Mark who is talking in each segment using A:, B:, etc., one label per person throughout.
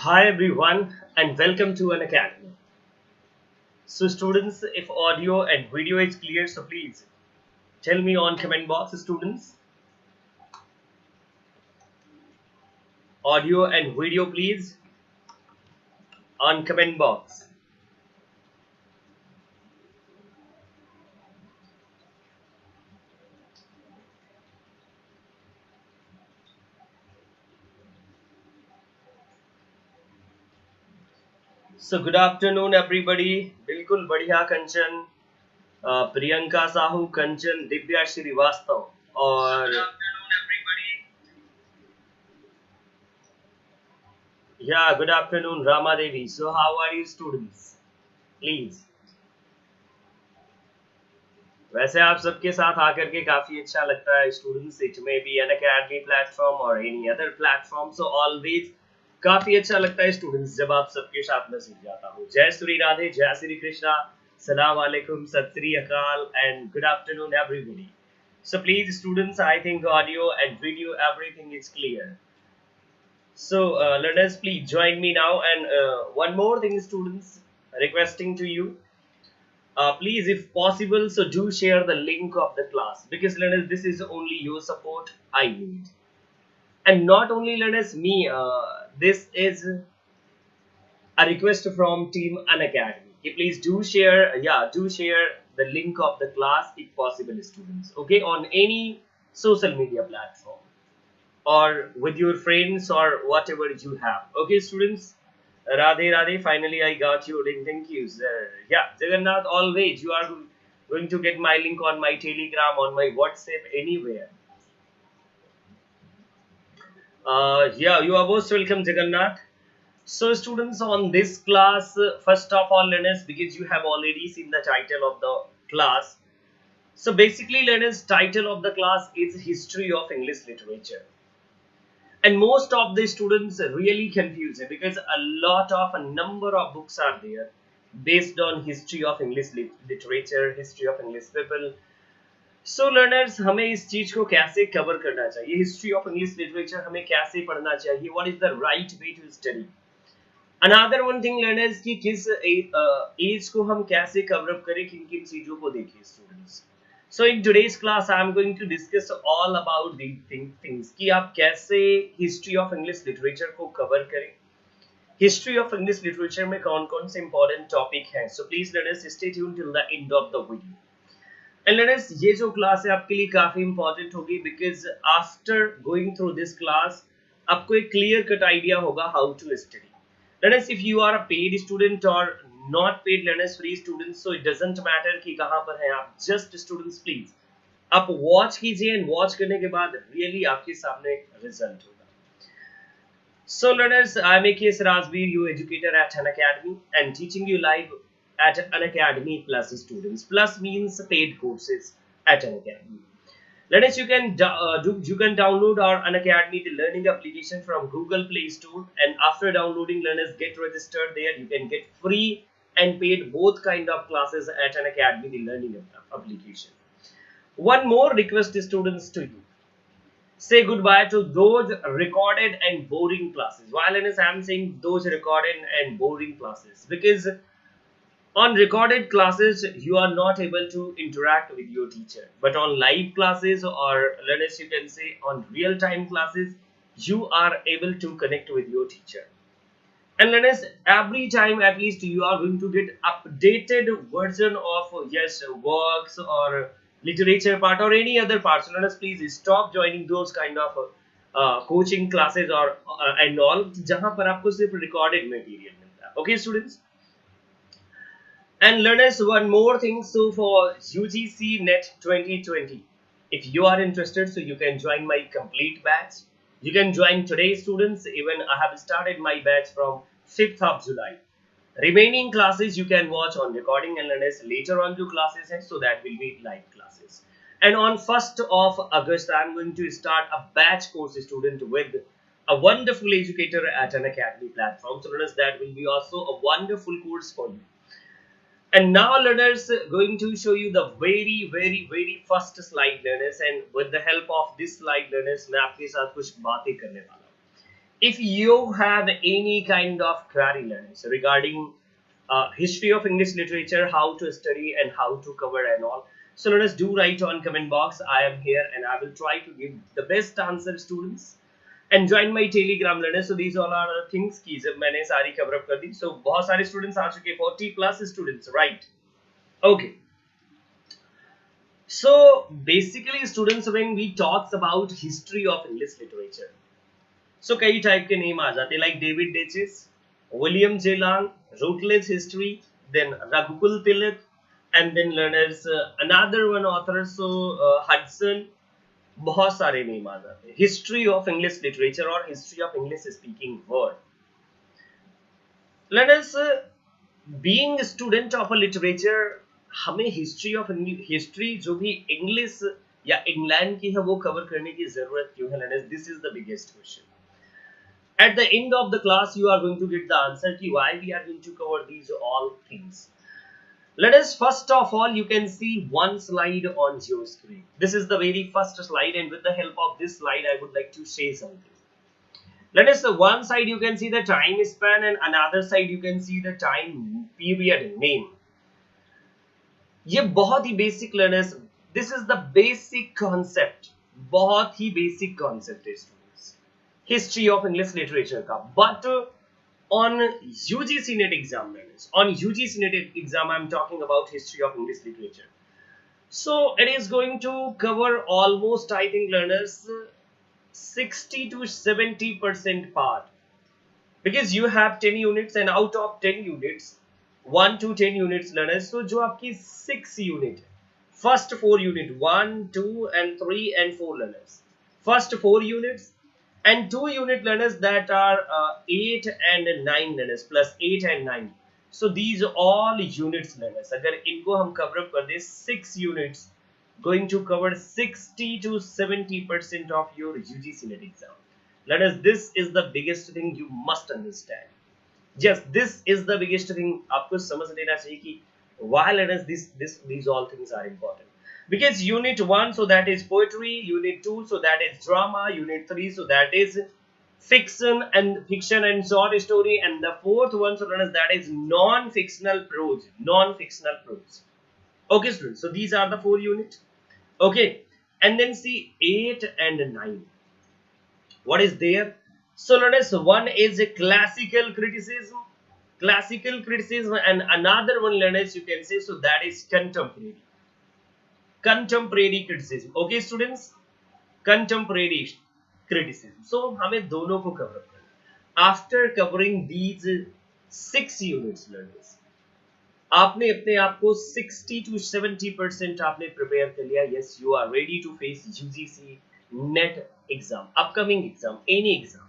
A: Hi everyone and welcome to Unacademy. So students, if audio and video is clear, so please tell me on comment box, students. Audio and video please on comment box. So good afternoon everybody. बिल्कुल बढ़िया कंचन, प्रियंका साहू, कंचन, दिव्या श्रीवास्तव और yeah, good afternoon Rama Devi. So how are you students? Please. वैसे आप सबके साथ आकर के काफी अच्छा लगता है स्टूडेंट्स. इट में बी एन अकेडमी प्लेटफॉर्म और any other platform, so always काफी अच्छा लगता है स्टूडेंट्स जब आप सबके साथ में सीख जाता हूँ. जय श्री राधे, जय श्री कृष्णा, सलाम वालेकुम, सत श्री अकाल and good afternoon everybody. So please students, I think audio and video everything is clear. So let us please join me now, and one more thing students, requesting to you, please if possible, so do share the link of the class, because let us, this is only your support I need, and not only let us me, this is a request from team Unacademy. Okay, please do share, do share the link of the class if possible students, okay, on any social media platform or with your friends or whatever you have. Okay students, Radhe Radhe, finally I got you. Thank you sir. Yeah, Jagannath, always you are going to get my link on my Telegram, on my WhatsApp, anywhere. Yeah, you are most welcome Jagannath. So students, on this class, first of all let us, because you have already seen the title of the class, so basically let us, title of the class is History of English Literature. And most of the students are really confused because a number of books are there based on history of English literature, history of English people. So learners, हमें इस चीज को कैसे cover करना चाहिए, history of English literature हमें कैसे पढ़ना चाहिए, what is the right way to study. Another one thing learners, कि किस एज को हम कैसे कवर अप करें, किन किन चीजों को देखिए students. So in today's class I am going to discuss all about these things कि आप कैसे history of English literature को cover करें, history of English literature में कौन कौन से important topic हैं. So please let us stay tuned till the end of the video. And let us, ये जो class है आपके लिए काफी important होगी, because after going through this class आपको एक clear cut idea होगा how to study. Let us, if you are a paid student or not paid, let us free students, so it doesn't matter कि कहाँ पर हैं आप, just students please आप watch कीजिए, and watch करने के बाद really आपके सामने result होगा. So learners, I am AKS Rajveer, your educator at Unacademy, and teaching you live at Unacademy plus students. Plus means paid courses at Unacademy. Learners, you can download our Unacademy the learning application from Google Play Store, and after downloading, learners get registered there. You can get free and paid both kind of classes at Unacademy the learning application. One more request students to you, say goodbye to those recorded and boring classes. Why learners I am saying those recorded and boring classes, because on recorded classes you are not able to interact with your teacher, but on live classes, or learners you can say on real time classes, you are able to connect with your teacher. And learners, every time at least you are going to get updated version of works or literature part or any other parts. Learners, please stop joining those kind of coaching classes or and all जहाँ पर आपको सिर्फ recorded material मिलता है. Okay students. And learners, one more thing, so for UGC NET 2020, if you are interested, so you can join my complete batch. You can join today students, even I have started my batch from 5th of July. Remaining classes you can watch on recording, and learners later on to classes, and so that will be live classes. And on 1st of August, I am going to start a batch course student with a wonderful educator at Unacademy platform. So learners, that will be also a wonderful course for you. And now learners, going to show you the very first slide learners, and with the help of this slide learners मैं आपके साथ कुछ बातें करने वाला हूँ. If you have any kind of query learners regarding history of English literature, how to study and how to cover and all, so let us do write on comment box. I am here and I will try to give the best answer, students. And join my telegram learners. So these all are the things की जब मैंने सारी cover up कर दी. So बहुत सारे students आ चुके, 40 plus students, right? Okay. So basically students, when we talks about history of English literature, so कई type के name आ जाते, like David Deutsch, William J. Lang, Routledge History, then Raghukul Tilak, and then learners another one author, so Hudson. बहुत सारे name आ जाते हैं. History of English literature और history of English speaking word. Let's being student of a literature, हमें history जो भी English या England की है वो कवर करने की जरूरत क्यों है? Let's this is the biggest question. At the end of the class you are going to get the answer ki why we are going to cover these all things. Let us first of all, you can see one slide on your screen. This is the very first slide, and with the help of this slide I would like to say something. Let us one side you can see the time span and another side you can see the time period name. ये बहुत ही basic learners, this is the basic concept, बहुत ही basic concept है students, history of English literature का. But on UGC NET exam learners, on UGC NET exam I am talking about history of English literature. So it is going to cover almost, I think learners, 60 to 70% part, because you have 10 units and out of 10 units 1 to 10 units learners, so जो आपकी 6 unit, first 4 unit 1 2 and 3 and 4 learners, first 4 units and 2 unit learners that are 8 and 9 learners plus 8 and 9. So these all units learners, अगर इनको हम cover up कर दे, 6 units going to cover 60 to 70% of your UGC NET exam. Learners, this is the biggest thing you must understand. Yes, this is the biggest thing. आपको समझ लेना चाहिए कि why learners these all things are important. Because unit 1, so that is poetry, unit 2, so that is drama, unit 3, so that is fiction and short story, and the fourth one, so that is non-fictional prose. Okay students, so these are the 4 units. Okay, and then see 8 and 9, what is there? So learners, one is a classical criticism, and another one learners you can say, so that is contemporary criticism. Okay students, contemporary criticism. So हमें दोनों को cover करना. After covering these 6 units learners, आपने अपने आप को 60 to 70% आपने prepare कर लिया. Yes, you are ready to face UGC NET exam, upcoming exam, any exam.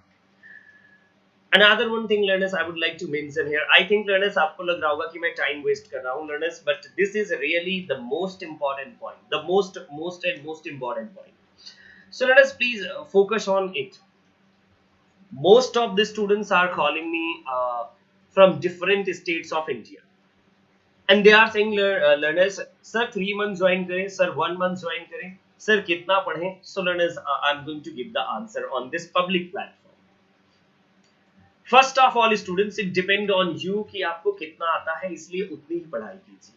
A: Another one thing learners I would like to mention here, I think learners आपको लग रहा होगा कि मैं time waste कर रहा हूँ learners, but this is really the most important point, the most important point. So let us please focus on it. Most of the students are calling me from different states of India, and they are saying learners, sir 3 months join करें, sir 1 month join करें, sir कितना पढ़ें? So learners, I'm going to give the answer on this public platform. First of all students, it depend on you कि आपको कितना आता है, इसलिए उतनी ही पढ़ाई कीजिए.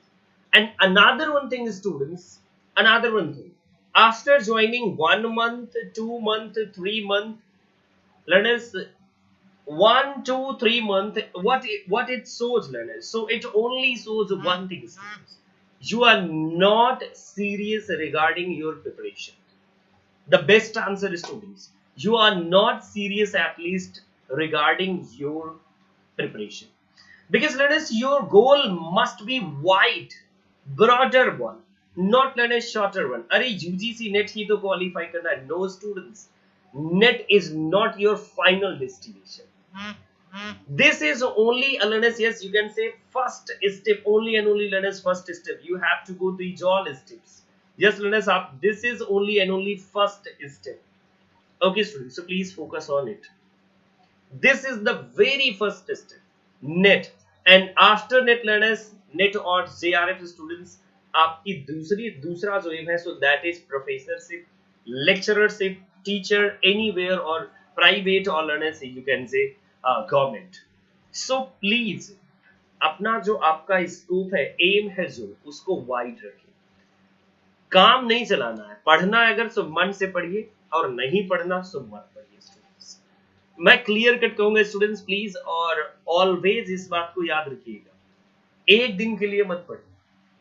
A: And another one thing students, another one thing, after joining 1 month 2 month 3 month learners, 1 2 3 month, what it shows learners, so it only shows one thing students, you are not serious regarding your preparation. The best answer students, you are not serious at least regarding your preparation, because learners, your goal must be wide, broader one, not learners shorter one. अरे UGC NET ही तो qualify करना है. No students, NET is not your final destination. This is only a learners, yes you can say first step, only and only learners first step. You have to go through all steps. Yes learners, this is only and only first step. Okay students, so please focus on it. This is the very first step, NET, and after NET learners, NET और JRF students, आपकी दूसरा जो M है, so that is professorship, lecturership, teacher anywhere or private or learn as you can say government. So please अपना जो आपका scope है, M है जो, उसको वाइड रखिए. काम नहीं चलाना है, पढ़ना है अगर सो मन से पढ़िए और नहीं पढ़ना सो मत पढ़िए स्टूडेंट्स. मैं क्लियर कट कहूंगा स्टूडेंट्स प्लीज, और ऑलवेज इस बात को याद रखिएगा, एक दिन के लिए मत पढ़िए.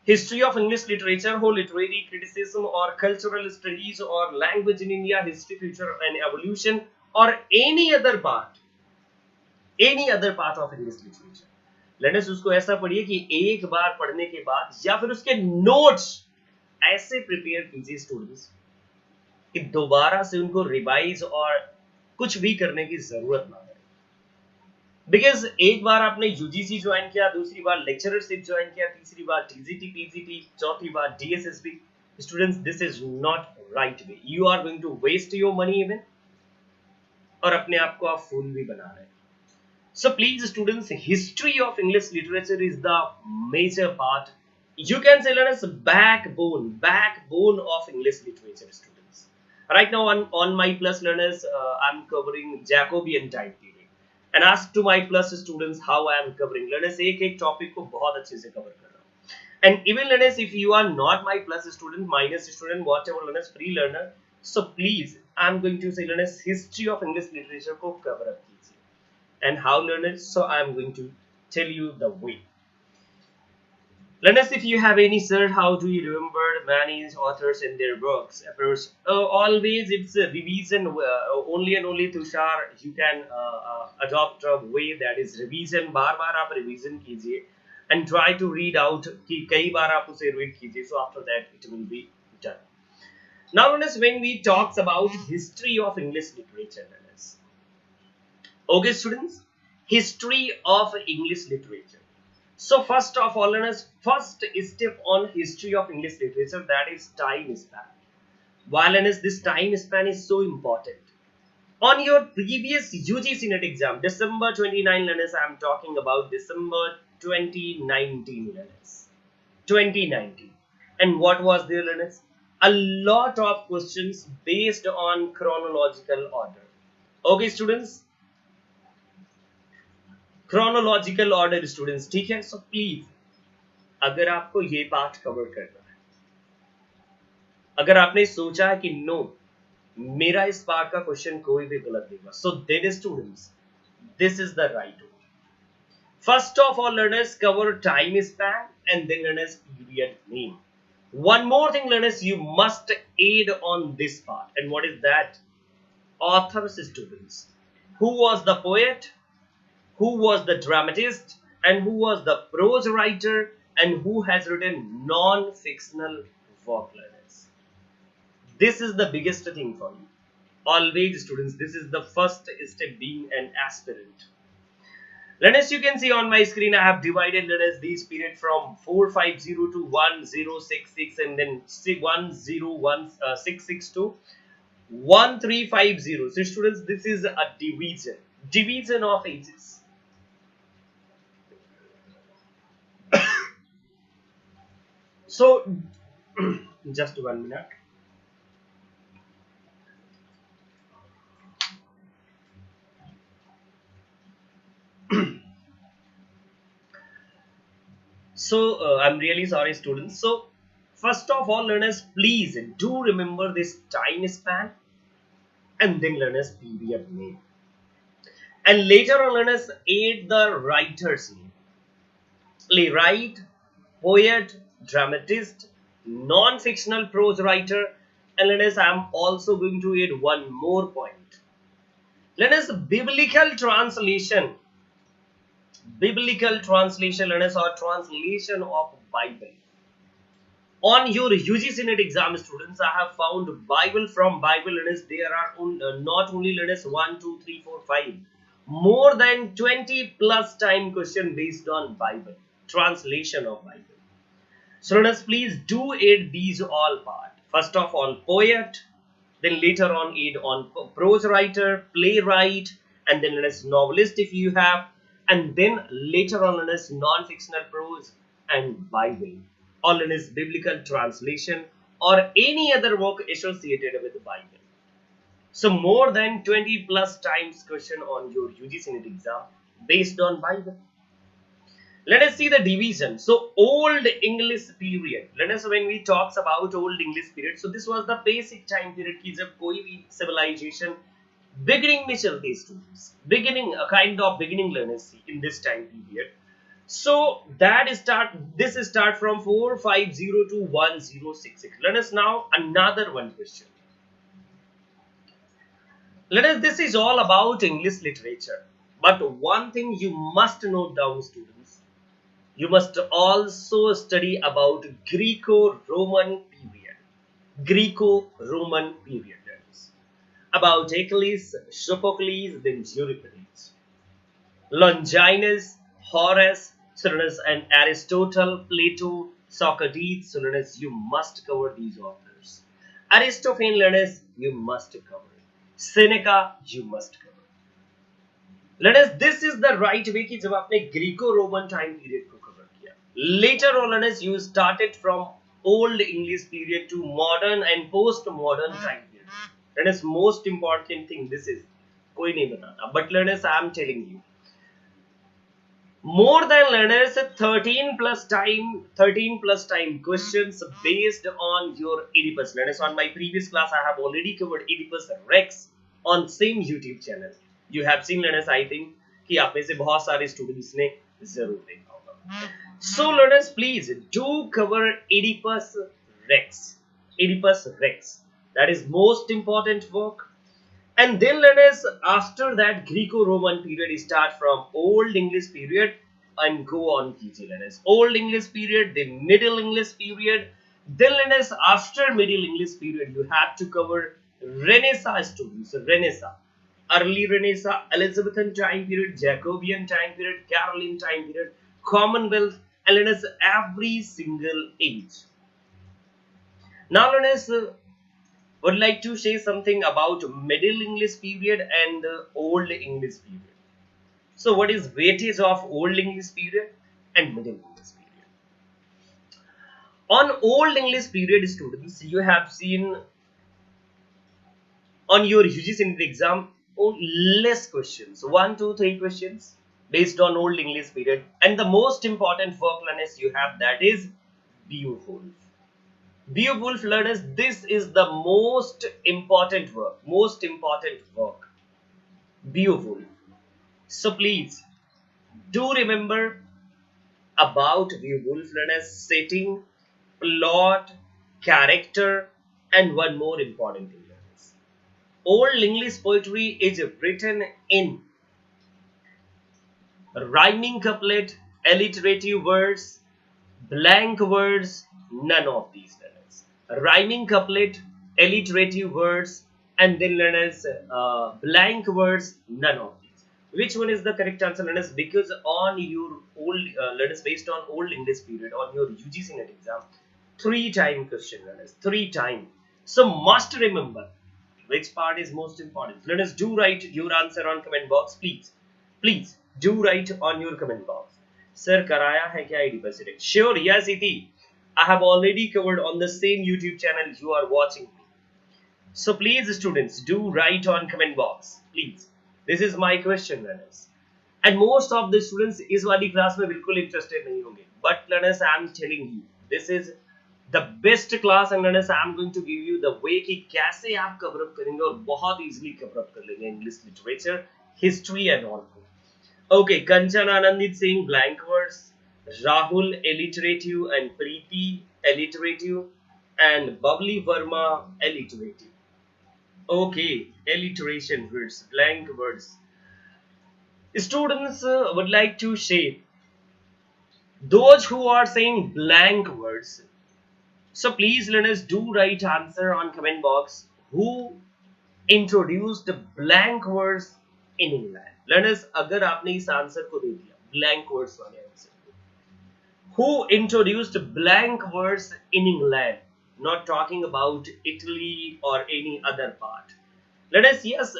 A: हिस्ट्री ऑफ इंग्लिश लिटरेचर हो, लिटरेरी क्रिटिसिज्म और कल्चरल स्टडीज और language in India, history future and evolution और any other part of English literature, let's उसको ऐसा पढ़िए कि एक बार पढ़ने के बाद या फिर उसके नोट्स ऐसे प्रिपेयर कीजिए स्टूडेंट्स कि दोबारा से उनको रिवाइज और कुछ भी करने की जरूरत ना पड़े. बिकॉज एक बार आपने यूजीसी ज्वाइन किया, दूसरी बार लेक्चररशिप ज्वाइन किया, तीसरी बार टीजीटी पीजीटी, चौथी बार DSSB. Students this is not right way. You are going to waste your money even, और अपने आप को आप फूल भी बना रहे हैं. So please students, history of English literature is the major part. You can say learn as backbone of English literature students. Right now on my plus learners, I'm covering Jacobean time period. And ask to my plus students how I am covering. Learners एक topic को बहुत अच्छे से cover कर रहा हूँ. And even learners, if you are not my plus student, minus student, whatever learners, free learner, so please I'm going to say learners history of English literature को cover up कीजिए. And how learners? So I am going to tell you the way. Learners, if you have any sir, how do you remember many authors and their works? Always it's a revision only and only Tushar. You can adopt a way that is revision. बार आप revision कीजिए and try to read out कि कई बार आप उसे read कीजिए. So after that it will be done. Now learners, when we talks about history of English literature, learners. Okay students, history of English literature. So first of all learners, first step on history of English literature, that is time span. Why learners this time span is so important? On your previous UGC net exam, December 29 learners, I am talking about December 2019 learners. 2019. And what was there learners? A lot of questions based on chronological order. Okay students, chronological order students, ठीक है. So please अगर आपको ये part cover करना है, अगर आपने सोचा है कि नो मेरा इस पार्ट का क्वेश्चन कोई भी गलत देगा, so then students this is the right way. First of all learners cover time span and then learners period name. One more thing learners, you must add on this part, and what is that? Authors students. Who was the poet, who was the dramatist, and who was the prose writer, and who has written non-fictional work learners. This is the biggest thing for you. Always students, this is the first step being an aspirant. Learners, you can see on my screen I have divided learners these period from 450 to 1066 and then 10166 to 1350. So students, this is a division of ages. So just 1 minute. So I'm really sorry students. So first of all learners, please do remember this time span and then learners period name, and later on learners add the writer's name. Playwright, poet, dramatist, non-fictional prose writer, and learners I am also going to add one more point. Learners, biblical translation learners, or translation of Bible. On your UGC net exam students, I have found Bible from Bible learners. There are not only learners 1, 2, 3, 4, 5, more than 20 plus time question based on Bible, translation of Bible. So learners, please do add these all part. First of all poet, then later on add on prose writer, playwright, and then learners novelist if you have, and then later on learners non-fictional prose and Bible, or learners biblical translation or any other work associated with the Bible. So more than 20 plus times question on your UGC NET exam based on Bible. Let us see the division. So old English period. Let us, when we talks about old English period, so this was the basic time period कि जब कोई भी civilization beginning में चलती students, beginning a kind of beginning learners in this time period. So that start, this start from 450 to 1066. Let us now another one question. Let us, this is all about English literature. But one thing you must note down, students. You must also study about Greco-Roman period. Greco-Roman period. About Achilles, Sophocles, then Euripides. Longinus, Horace, Cyrus, and Aristotle, Plato, Socrates, Cyrus, you must cover these authors. Aristophanes, you must cover. Seneca, you must cover. Let us, this is the right way कि जब आपने Greco-Roman time period को cover किया. Later on, let us, you started from old English period to modern and post-modern time period. Let us, most important thing this is, कोई नहीं बताता. But let us, I am telling you. More than learners 13 plus time questions based on your Oedipus. Learners, on my previous class I have already covered Oedipus Rex on same YouTube channel. You have seen, learners, I think कि आप में से बहुत सारे students ने जरूर देखा होगा. So learners, please do cover Oedipus Rex. Oedipus Rex. That is most important work. And then let us, after that Greco-Roman period, start from Old English period and go on PG. Let us, Old English period, then Middle English period. Then let us, after Middle English period, you have to cover Renaissance students. Renaissance, early Renaissance, Elizabethan time period, Jacobean time period, Caroline time period, Commonwealth, and let us every single age. Now let us would like to say something about Middle English period and Old English period. So what is weightage of Old English period and Middle English period? On Old English period, students, you have seen on your UGC NET exam less questions, 1, 2, 3 questions based on Old English period, and the most important work learners you have, that is Beowulf. Beowulf, learners, this is the most important work. Beowulf. So please do remember about Beowulf, learners, setting, plot, character, and one more important thing, learners. Old English poetry is written in rhyming couplet, alliterative verse, blank words, none of these, learners. Rhyming couplet, alliterative words, and then learners blank words, none of these. Which one is the correct answer, learners? Because on your old learners, based on Old English period, on your UGC NET exam, 3 time question, learners, 3 time. So must remember which part is most important. Learners, do write your answer on comment box, please do write on your comment box. Sir, karaya hai kya Oedipus Rex? Sure, yes, Iti. I have already covered on the same YouTube channel you are watching me. So please, students, do write on comment box, please. This is my question, learners. And most of the students इस वाली class में बिल्कुल interested नहीं होंगे. But learners, I am telling you, this is the best class, and learners, I am going to give you the way कि कैसे आप cover up करेंगे और बहुत easily cover up कर लेंगे English literature, history and all. Okay, Kanchan Anandit saying blank words. Rahul alliterative and Preeti alliterative, and Bubbly Verma alliterative. Okay, alliteration words, blank words. Students would like to say those who are saying blank words. So please, learners, do write answer on comment box. Who introduced blank words in England? Learners, अगर आपने इस answer को दे दिया blank words वाले answer, who introduced blank words in England? Not talking about Italy or any other part. Let us, yes,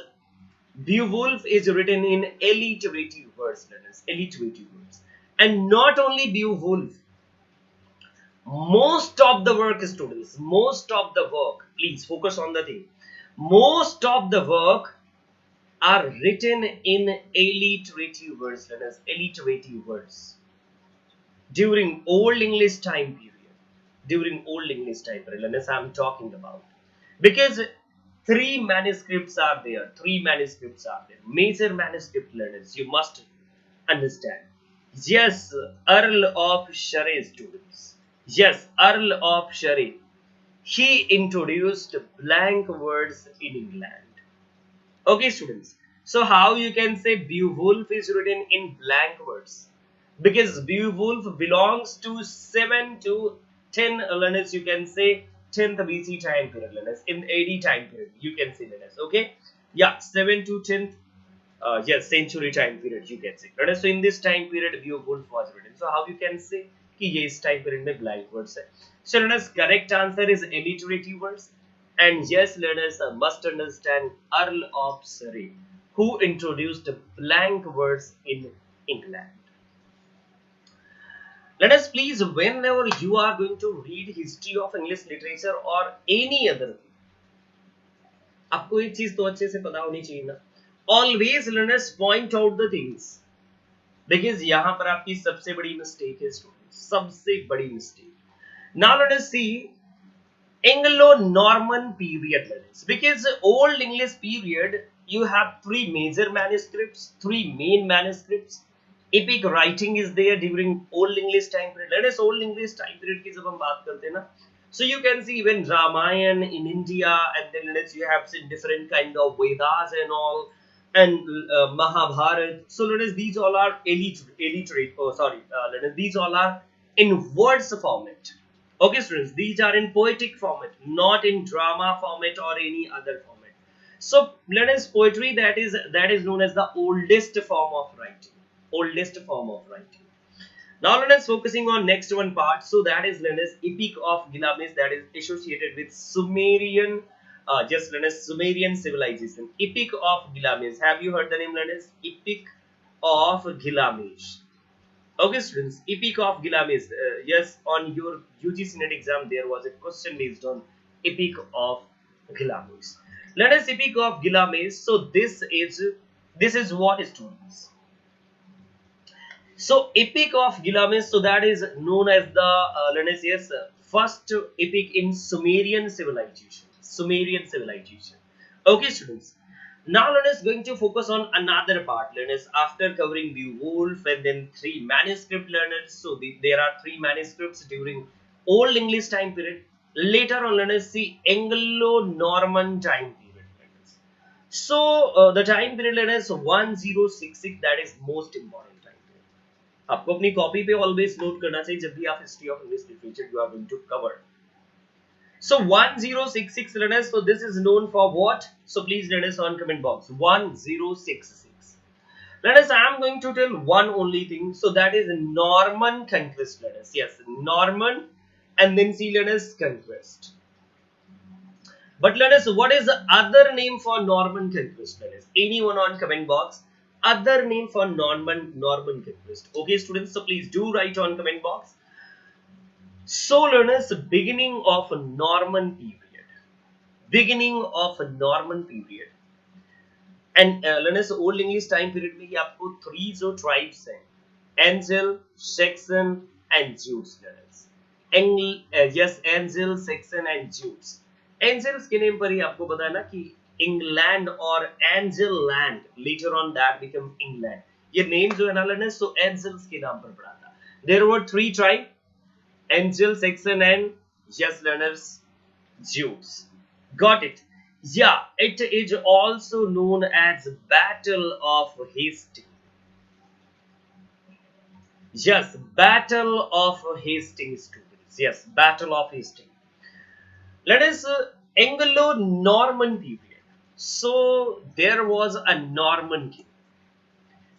A: Beowulf is written in alliterative words, learners, alliterative words. And not only Beowulf, most of the work, students, most of the work, please focus on the thing. Most of the work are written in alliterative words, learners, alliterative words during Old English time period. During Old English time period, learners, I'm talking about, because three manuscripts are there. Three manuscripts are there. Major manuscript, learners, you must understand. Yes, Earl of Surrey, students. Yes, Earl of Surrey. He introduced blank words in England. Okay, students. So how you can say Beowulf is written in blank words? Because Beowulf belongs to 7 to 10 learners. You can say 10th BC time period, learners. In AD time period, you can say, learners. Okay, yeah, 7 to 10th. Yes, century time period, you can say. So in this time period, Beowulf was written. So how you can say कि ये इस time period में blank words है? So learners, correct answer is alliterative words. And yes, learners must understand Earl of Surrey, who introduced blank words in England. Let us please, whenever you are going to read history of English literature or any other thing, आपको एक चीज तो अच्छे से पता होनी चाहिए ना. Always learners point out the things, because यहाँ पर आपकी सबसे बड़ी mistake है students, सबसे बड़ी mistake. Now let us see Anglo-Norman period, learners, because Old English period you have three major manuscripts, three main manuscripts. Epic writing is there during Old English time period. Let us Old English time period की जब हम बात करते हैं ना, so you can see even Ramayana in India, and then let's you have seen different kind of Vedas and all, and Mahabharata. So let us, these all are illiterate. Oh, sorry. Let us, these all are in words format. Okay, students, these are in poetic format, not in drama format or any other format. So let us, poetry, that is known as the oldest form of writing. Oldest form of writing. Now let us focusing on next one part. So that is known as Epic of Gilgamesh, that is associated with Sumerian, just known as Sumerian civilization. Epic of Gilgamesh. Have you heard the name, known as Epic of Gilgamesh? Okay, students, Epic of Gilgamesh. Yes, on your UGC net exam there was a question based on Epic of Gilgamesh. Let us Epic of Gilgamesh. So this is what, students. So Epic of Gilgamesh, so that is known as the first epic in Sumerian civilization. Sumerian civilization. Okay, students. Now let us going to focus on another part, learners. After covering Beowulf and then three manuscript, learners. So there are three manuscripts during Old English time period. Later on, learners, see Anglo-Norman time period, learners. So the time period, learners, 1066, that is most important. आपको अपनी copy पे always note करना चाहिए जब भी आप history of English literature you are going to cover. So 1066, learners, so this is known for what? So please let us on comment box. 1066. Learners, I am going to tell one only thing. So that is Norman conquest, learners. Yes, Norman, and then see, learners, conquest. But learners, what is the other name for Norman conquest, learners? Anyone on comment box? Other name for Norman conquest. Okay, students, so please do write on comment box. So learners, beginning of a Norman period. Beginning of a Norman period. And learners, Old English time period में आपको three जो tribes हैं, Angel, Saxon and Jutes, learners. Yes, Angel, Saxon and Jutes. Angels के name पर ही आपको पता है ना कि England और Angel land, later on that become England. ये name जो है ना learners, so Angels के नाम पर पड़ा था. There were three tribes, Angel, Saxon and yes, learners, Jutes. Got it? Yeah, it is also known as Battle of Hastings. Yes, Battle of Hastings, students. Yes, Battle of Hastings. Let us Anglo-Norman period. So there was a Norman king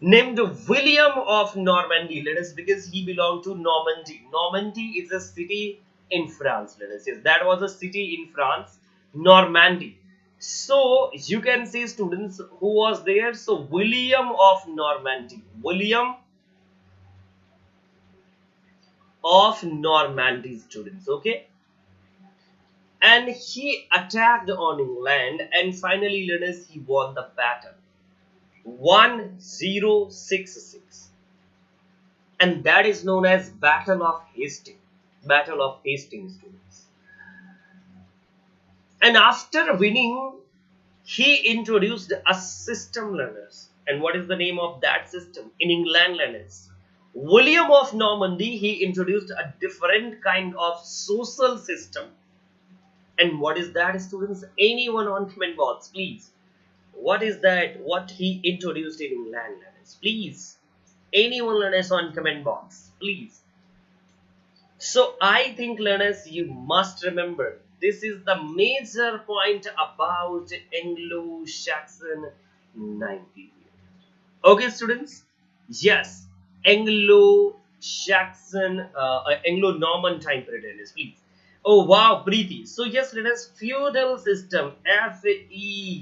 A: named William of Normandy, let us, because he belonged to Normandy. Normandy is a city in France, let us. Yes, that was a city in France, Normandy. So you can see, students, who was there. So William of Normandy. William of Normandy, students. Okay. and he attacked on England, and finally, learners, he won the battle 1066, and that is known as Battle of Hastings. Battle of Hastings, students. And after winning, he introduced a system, learners. And what is the name of that system? In England, learners, William of Normandy, he introduced a different kind of social system. And what is that, students? Anyone on comment box, please. What is that? What he introduced in England, learners? Please. Anyone, learners, on comment box, please. So I think, learners, you must remember, this is the major point about Anglo-Saxon 90. Okay, students? Yes, Anglo-Saxon, Anglo-Norman time period, please. Oh wow, Preeti. So yes, learners, feudal system,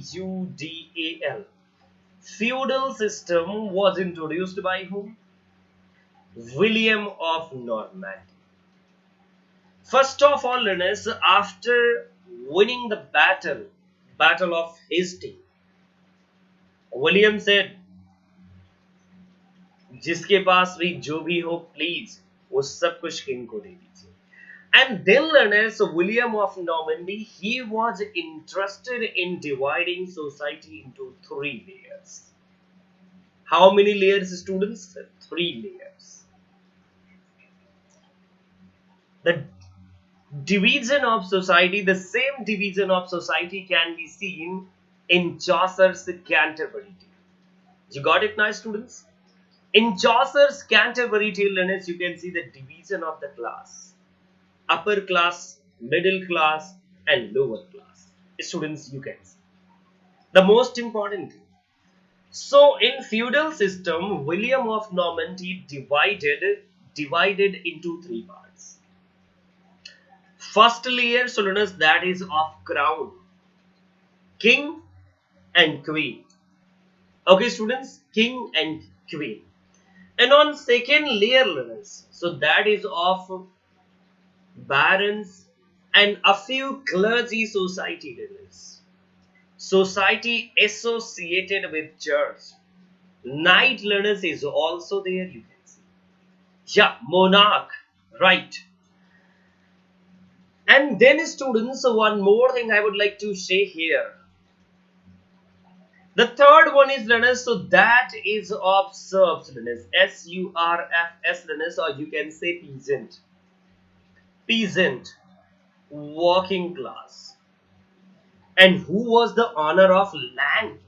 A: Feudal. Feudal system was introduced by whom? William of Normandy. First of all, learners, after winning the Battle of Hastings, William said, जिसके पास भी जो भी हो, please, वो सब कुछ king को दे दीजिए. And then, learners, William of Normandy, he was interested in dividing society into 3 layers. How many layers, students? 3 layers. The division of society, the same division of society can be seen in Chaucer's Canterbury Tale. You got it now, students? In Chaucer's Canterbury Tale, learners, you can see the division of the class. Upper class, middle class, and lower class. Students, you can see. The most important thing. So, in feudal system, William of Normandy divided into 3 parts. First layer, so learners, that is of crown, king and queen. Okay, students, king and queen. And on second layer, learners, so that is of barons and a few clergy society leaders. Society associated with church. Knight, learners, is also there, you can see. Yeah, monarch, right. And then, students, one more thing I would like to say here. The third one is, learners, so that is of serfs, learners, SURFS, learners, or you can say peasant. Peasant, working class. And who was the owner of land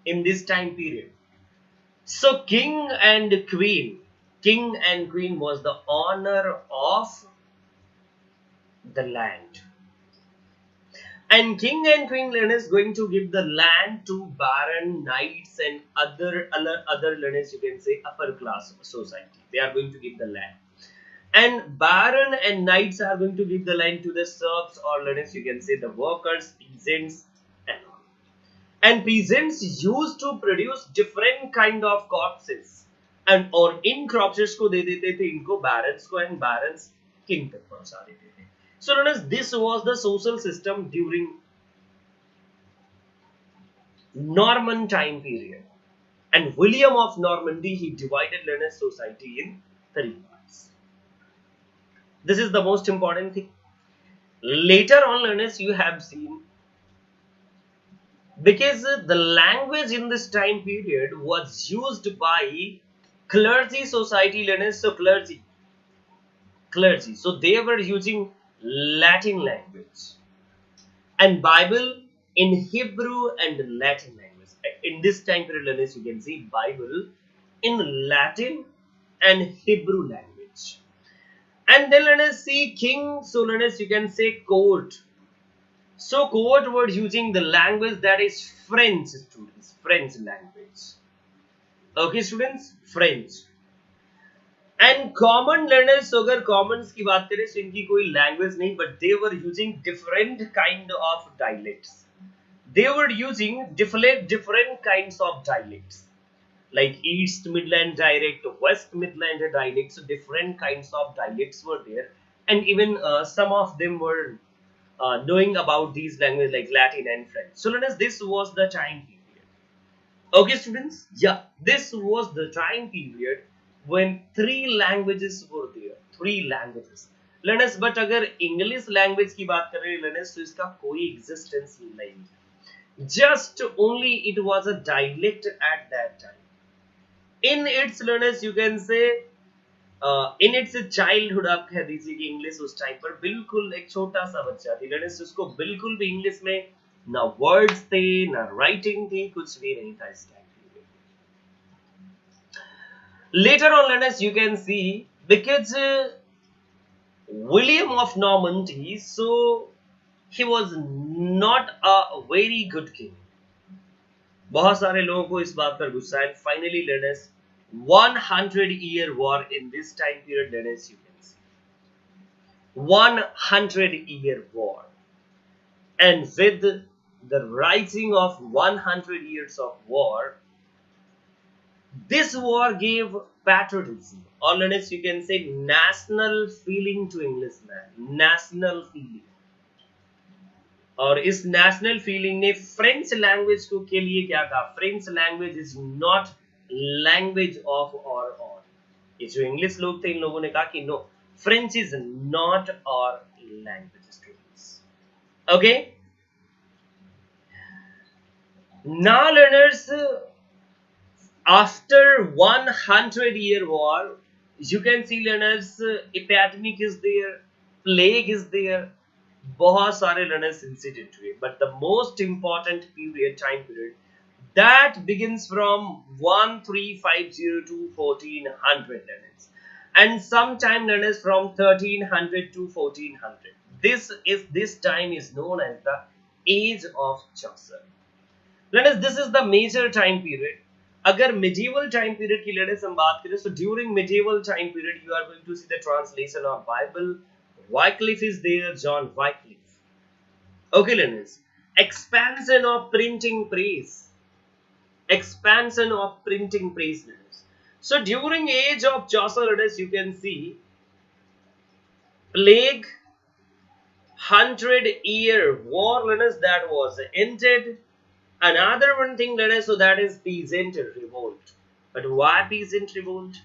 A: in this time period? So king and queen was the owner of the land. And king and queen, learners, going to give the land to baron, knights, and other learners, you can say upper class society. They are going to give the land. And baron and knights are going to give the land to the serfs, or learners, you can say the workers, peasants, and all. And peasants used to produce different kind of corpses, and or in corpses को दे देते थे इनको barons को, and barons king तक पहुंचा देते थे. So learners, this was the social system during Norman time period. And William of Normandy, he divided, learners, society in 3 parts. This is the most important thing. Later on, learners, you have seen, because the language in this time period was used by clergy society, learners, so clergy. So they were using Latin language and Bible in Hebrew and Latin language. In this time period, learners, you can see Bible in Latin and Hebrew language. And then learners, see king, so learners, you can say court. So court were using the language that is French, students, French language. Okay, students, French. And common learners, so अगर commons की बात करें, so इनकी कोई language नहीं, but they were using different kind of dialects. They were using different kinds of dialects, like East Midland dialect, West Midland dialect. So different kinds of dialects were there, and even some of them were knowing about these languages like Latin and French. So learners, this was the time period. Okay, students? Yeah, this was the time period when three languages were there. Three languages. Learners, but अगर English language की बात करें learners, तो इसका कोई existence नहीं. Just only it was a dialect at that time. In its learners, you can say in its childhood, आप कह दीजिए कि इंग्लिश उस टाइम पर बिल्कुल एक छोटा सा बच्चा थी learners, उसको बिल्कुल भी इंग्लिश में ना वर्ड्स थे ना राइटिंग थी, कुछ भी नहीं था इस टाइम पे. Later on learners, you can see because William of Normandy, so he was not a very good king. बहुत सारे लोगों को इस बात पर गुस्सा है. Finally, learners, 100-year war in this time period, learners, you can see 100-year war, and with the rising of 100 years of war, this war gave patriotism, or learners, you can say national feeling to Englishmen. National feeling. और इस national feeling ने French language को के लिए क्या कहा? French language is not language of और on. ये जो इंग्लिश लोग थे, इन लोगों ने कहा कि नो, फ्रेंच इज नॉट और language. Students, okay. Now learners, after 100-year war, you can see learners, epidemic is there, plague is there, बहुत सारे learners incident हुए. But the most important period, time period, that begins from 1350 to 1400 learners, and sometime learners from 1300 to 1400. This time is known as the age of Chaucer. Learners, this is the major time period. अगर medieval time period की learners हम बात करें, so during medieval time period you are going to see the translation of Bible. Wycliffe is there, John Wycliffe. Okay, learners. Expansion of printing press. Expansion of printing press, learners. So during age of Chaucer, learners, you can see plague, 100-year war, learners, that was ended. Another one thing, learners, so that is peasant revolt. But why peasant revolt?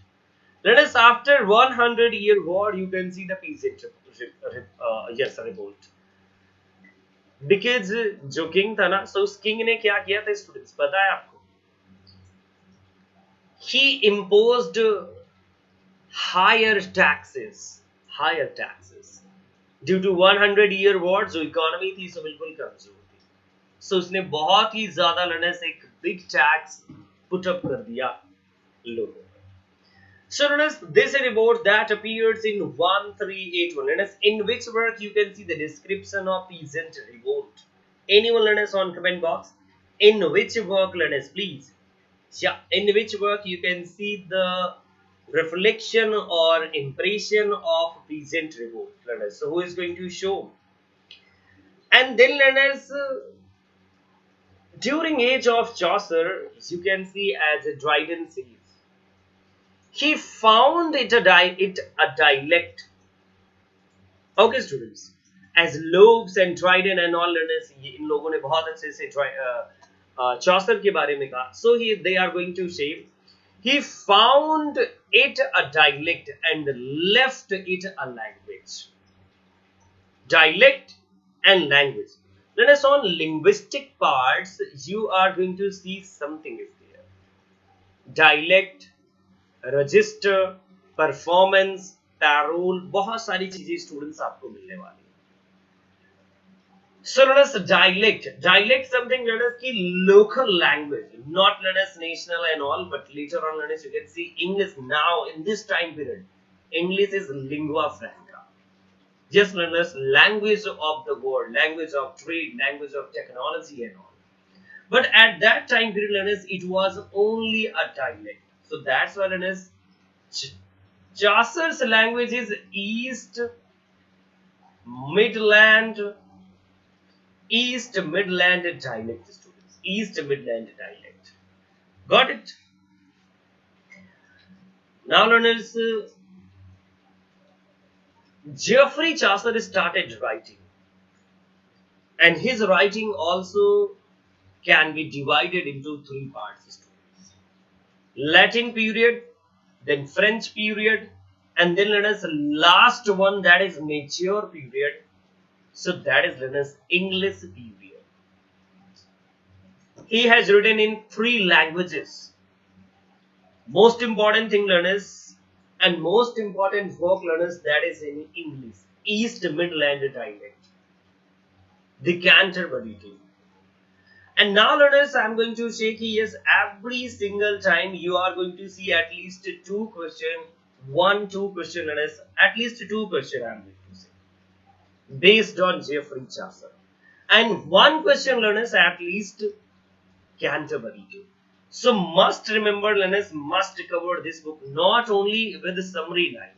A: Learners, after 100-year war, you can see the peasant revolt. Because जो king था ना, so उस king ने क्या किया था students, पता है आपको? He imposed higher taxes. Due to 100-year war, जो economy थी, so बिल्कुल कमजोर थी. So उसने बहुत ही ज़्यादा learners एक big tax put up कर दिया लोगों. So learners, this is a revolt that appears in 1381. Learners, in which work you can see the description of peasant revolt? Anyone, learners, on comment box? In which work, learners, please? Yeah, in which work you can see the reflection or impression of peasant revolt, learners? So who is going to show? And then, learners, during age of Chaucer, you can see as a Dryden says, he found it a dialect. Okay, students, as Lobes and Dryden and all learners, इन लोगों ने बहुत अच्छे से Chaucer के बारे में कहा. So they are going to say, he found it a dialect and left it a language. Dialect and language. Learners, on linguistic parts, you are going to see something is there. Dialect, register, performance, parole, बहुत सारी चीजें students आपको मिलने वाली है. So learners, dialect something learners की local language, not learners national and all, but later on learners you can see English. Now in this time period, English is lingua franca. Yes, learners, language of the world, language of trade, language of technology and all. But at that time period, learners, it was only a dialect. So that's why, learners, Chaucer's language is East Midland dialect, students. East Midland dialect. Got it? Now, learners, Geoffrey Chaucer started writing. And his writing also can be divided into three parts: Latin period, then French period, and then let us last one, that is mature period. So that is let us English period. He has written in three languages. Most important thing, learners, and most important work, learners, that is in English, East Midland dialect, the Canterbury Tale. And now, learners, I am going to say yes, every single time you are going to see at least two questions, two question, learners, at least two questions I am going to say, based on Geoffrey Chaucer, and one question, learners, at least Canterbury Tale. So must remember, learners, must cover this book not only with the summary line,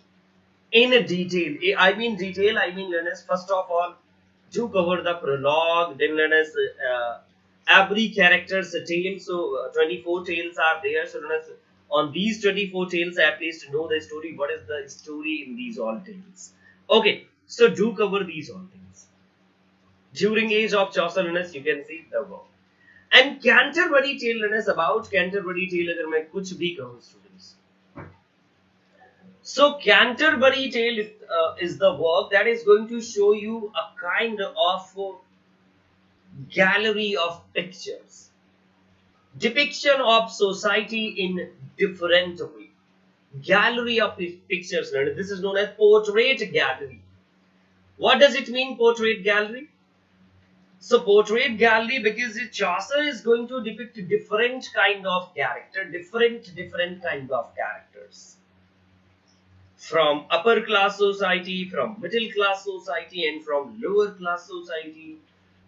A: in detail. I mean detail, I mean, learners, first of all, do cover the prologue, then learners, every character's tale. So 24 tales are there. So learners, on these 24 tales, at least know the story. What is the story in these all tales? Okay, so do cover these all things. During age of Chaucer, learners, you can see the work. And Canterbury Tale, learners, about Canterbury Tale, अगर मैं कुछ भी कहूँ, students. So Canterbury Tale is the work that is going to show you a kind of gallery of pictures, depiction of society in different way. Gallery of pictures, learners. This is known as portrait gallery. What does it mean, portrait gallery? So portrait gallery, because Chaucer is going to depict different kind of character, different kind of characters, from upper class society, from middle class society, and from lower class society.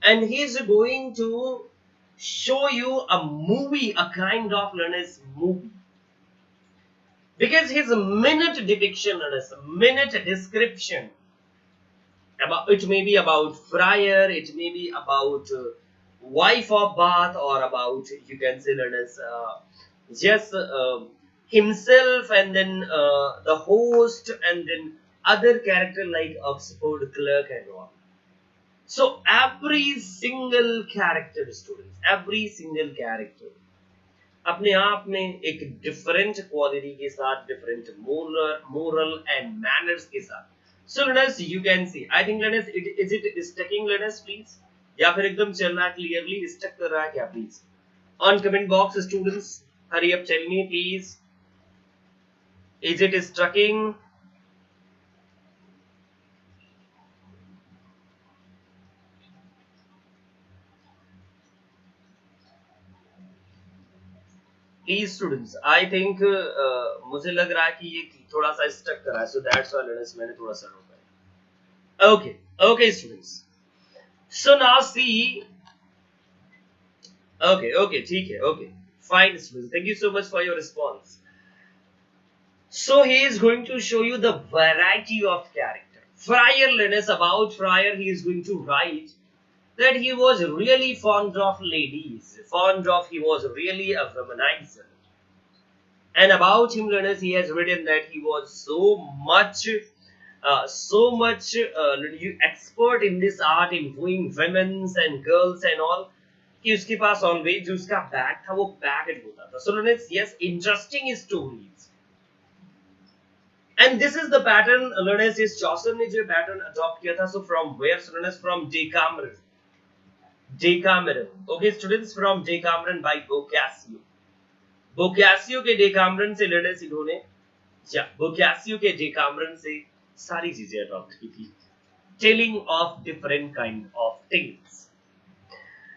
A: And he is going to show you a movie, a kind of, learners, movie, because his minute depiction, learners, minute description, about it may be about friar, it may be about wife of Bath, or about, you can say, learners, just himself, and then the host, and then other character like Oxford clerk and all. So every single character, students, every single character अपने आप में एक different quality के साथ, different moral and manners के साथ. So learners, you can see, I think, learners, is it stucking, learners, please, या फिर एकदम चल रहा है, clearly stuck कर रहा है क्या, please, on comment box, students, hurry up, tell me please, is it stucking? Please, students, I think मुझे लग रहा है कि ये थोड़ा सा stuck कर रहा है, so that's why, learners, मैंने थोड़ा सा रोका है. Okay, students. So now see, okay, ठीक है, okay, fine, students. Thank you so much for your response. So he is going to show you the variety of character. Friar, learners, about Friar, he is going to write that he was really fond of ladies, he was really a womanizer. And about him, learners, he has written that he was so much expert in this art, in wooing women and girls and all, कि उसके पास always जो उसका bag था वो packed होता था. So learners, yes, interesting stories. And this is the pattern, learners, is Chaucer ने जो pattern adopt किया था. So from where, learners? From Decameron. Okay, students, from Decameron by Boccaccio. Boccaccio के Decameron से, learners, इन्होंने Boccaccio के Decameron से सारी चीजें adopt की थी. Telling of different kind of things.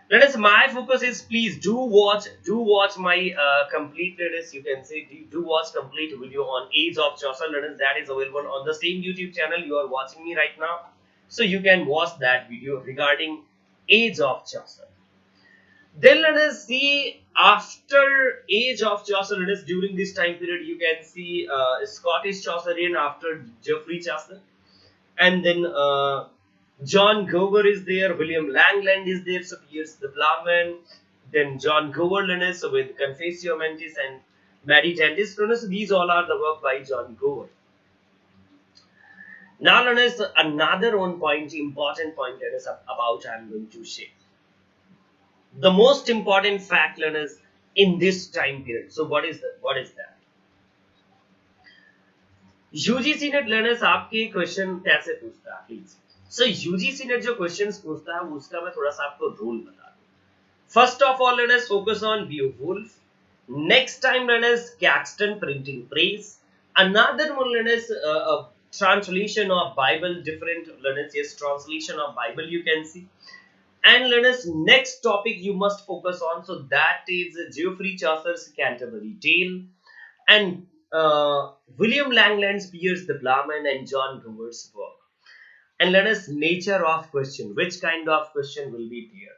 A: Learners, my focus is, please do watch my complete, learners, you can say, do watch complete video on Age of Chaucer, learners, that is available on the same YouTube channel you are watching me right now. So you can watch that video regarding Age of Chaucer. Then let us see, after Age of Chaucer, let us, during this time period, you can see Scottish Chaucerian after Geoffrey Chaucer, and then John Gower is there, William Langland is there, so Piers the Plowman, then John Gower, learners, so with Confessio Mentis and Meditandis, learners, these all are the work by John Gower. Now learners, another one point, important point learners about I am going to share. The most important fact learners in this time period. So what is that? UGC net learners आपके question कैसे पूछता है please. So UGC net जो questions पूछता है उसका मैं थोड़ा सा आपको रूल बता दूं. First of all learners focus on Beowulf. Next time learners Caxton printing press. Another one learners translation of Bible, different learners, yes, translation of Bible you can see. And learners, next topic you must focus on, so that is Geoffrey Chaucer's Canterbury Tale, and William Langland's Piers the Plowman, and John Brewer's work. And learners, nature of question, which kind of question will be there.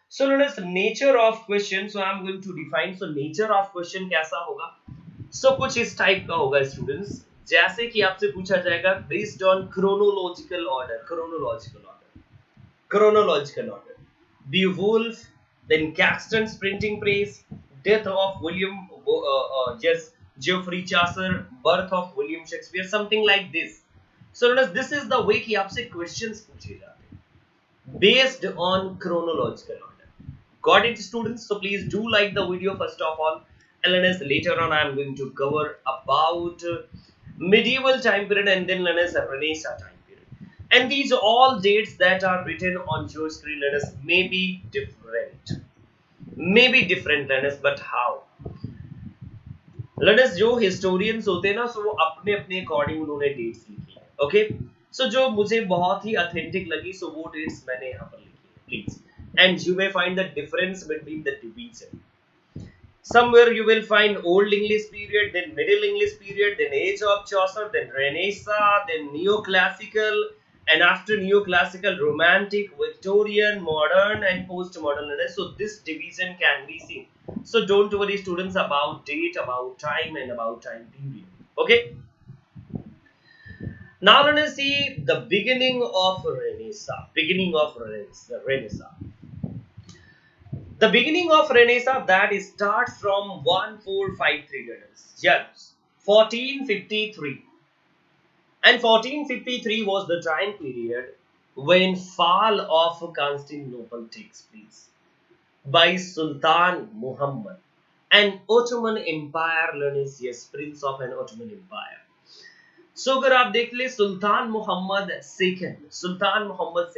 A: So learners, nature of question, so I am going to define. So nature of question कैसा होगा? So कुछ इस type का होगा students, जैसे कि आपसे पूछा जाएगा based on chronological order, Beowulf, then Caxton's printing press, death of Geoffrey Chaucer, birth of William Shakespeare, something like this. So learners, this is the way कि आपसे questions पूछे जाते हैं based on chronological order. Got it students? So please do like the video first of all, and learners, later on I am going to cover about medieval time period and then learners Renaissance time period. And these all dates that are written on your screen learners may be different learners, but how? Learners, जो historians होते हैं ना, so वो अपने अपने according उन्होंने dates लिखी है. ओके, सो जो मुझे बहुत ही ऑथेंटिक लगी, सो वो डेट्स मैंने यहाँ पर लिखी है please. And you may find the difference between the division. Somewhere you will find Old English period, then Middle English period, then Age of Chaucer, then Renaissance, then Neoclassical, and after Neoclassical, Romantic, Victorian, Modern, and Postmodern. So this division can be seen. So don't worry students about date, about time, and about time period. Okay. Now let us see the beginning of Renaissance. The beginning of Renaissance, that is starts from 1453 learners. Yes, 1453. And 1453 was the time period when fall of Constantinople takes place by Sultan Muhammad, an Ottoman Empire learners, yes, prince of an Ottoman Empire. So अगर आप देख ले Sultan Muhammad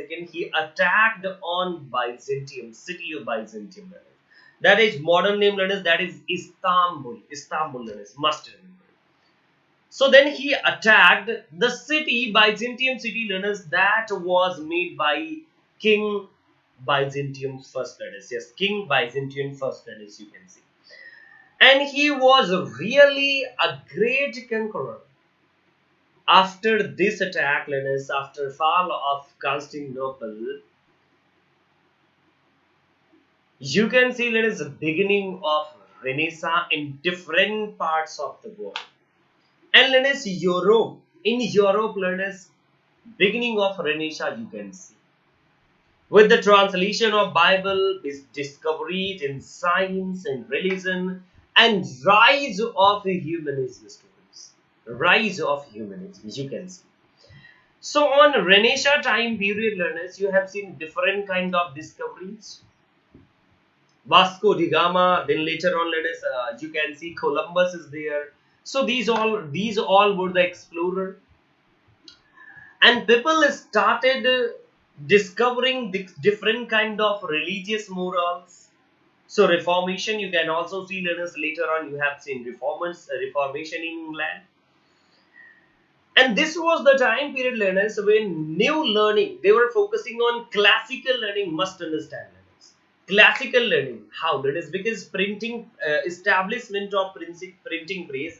A: II, he attacked on Byzantium, city of Byzantium. That is modern name learners, that is Istanbul learners, must remember. So then he attacked the city, Byzantium city learners, that was made by King Byzantium first learners. Yes, King Byzantium first learners, you can see. And he was really a great conqueror. After this attack, learners, after fall of Constantinople, you can see learners the beginning of Renaissance in different parts of the world. And learners, in Europe learners, beginning of Renaissance you can see. With the translation of Bible, discoveries in science and religion, and rise of humanism. Rise of humanism, you can see. So on Renaissance time period learners, you have seen different kind of discoveries. Vasco da Gama, then later on learners, you can see Columbus is there. So these all were the explorer, and people started discovering the different kind of religious morals. So Reformation, you can also see learners later on. You have seen Reformation in England. And this was the time period learners when new learning, they were focusing on classical learning, must understand learners. Classical learning, how? That is because printing, establishment of printing press,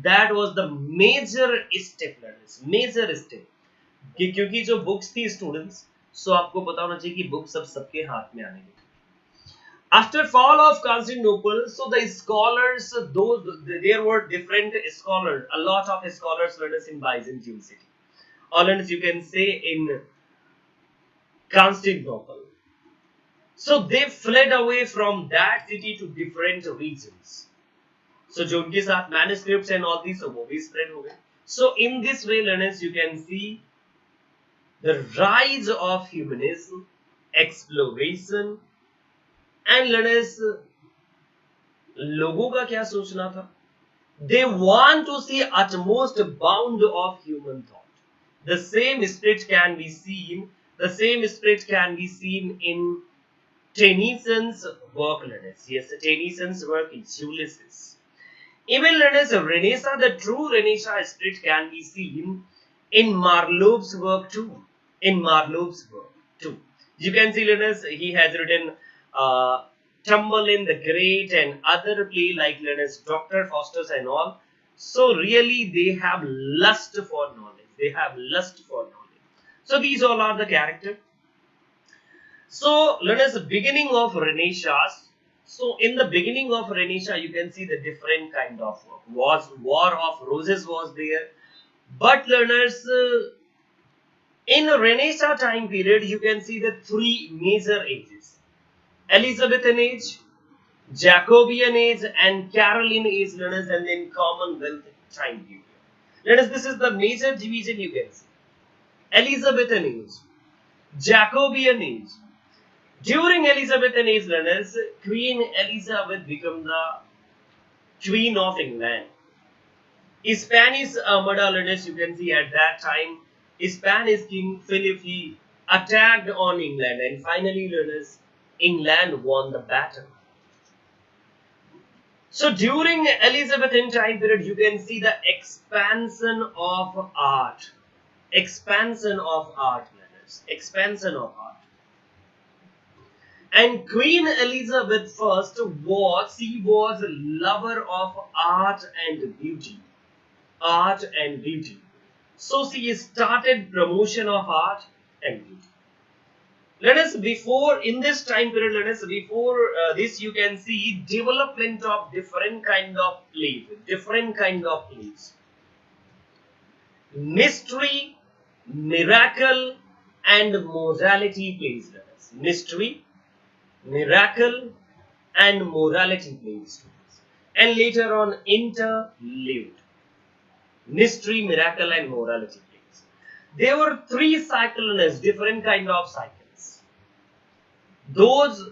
A: that was the major step learners, major step. क्योंकि जो books थी students, so आपको पता होना चाहिए कि books सब सबके हाथ में आने लगी. After fall of Constantinople, so the scholars, there were different scholars, a lot of scholars learners in Byzantium city, or as you can say in Constantinople. So they fled away from that city to different regions. So जो उनके साथ manuscripts and all these, so वो भी spread हो गए. So in this way learners, you can see the rise of humanism, exploration, and learners, लोगों का क्या सोचना था? They want to see utmost bound of human thought. The same spirit can be seen. The same spirit can be seen in Tennyson's work, learners. Yes, Tennyson's work is Ulysses. Even learners, Renaissance, the true Renaissance spirit can be seen in Marlowe's work too. In Marlowe's work too. You can see, learners, he has written Tumble the Great and other play like learners, Dr. Faustus and all. So really they have lust for knowledge. They have lust for knowledge. So these all are the character. So learners, beginning of Renaissance. So in the beginning of Renaissance, you can see the different kind of work. War of Roses was there. But learners, in Renaissance time period, you can see the three major ages: Elizabethan age, Jacobean age, and Caroline age, learners, and then Commonwealth time period. Learners, this is the major division you can see: Elizabethan age, Jacobean age. During Elizabethan age, learners, Queen Elizabeth became the Queen of England. Spanish Armada, learners, you can see at that time, Spanish King Philip, he attacked on England, and finally, learners, England won the battle. So during Elizabethan time period, you can see the expansion of art. Expansion of art, learners. Expansion of art. And Queen Elizabeth I she was a lover of art and beauty. Art and beauty. So she started promotion of art and beauty. Let us, before, in this time period, let us, before this, you can see development of different kind of plays. Different kind of plays. Mystery, miracle, and morality plays. Let us. Mystery, miracle, and morality plays. And later on, interlude. Mystery, miracle, and morality plays. There were three cycles, different kind of cycles. Those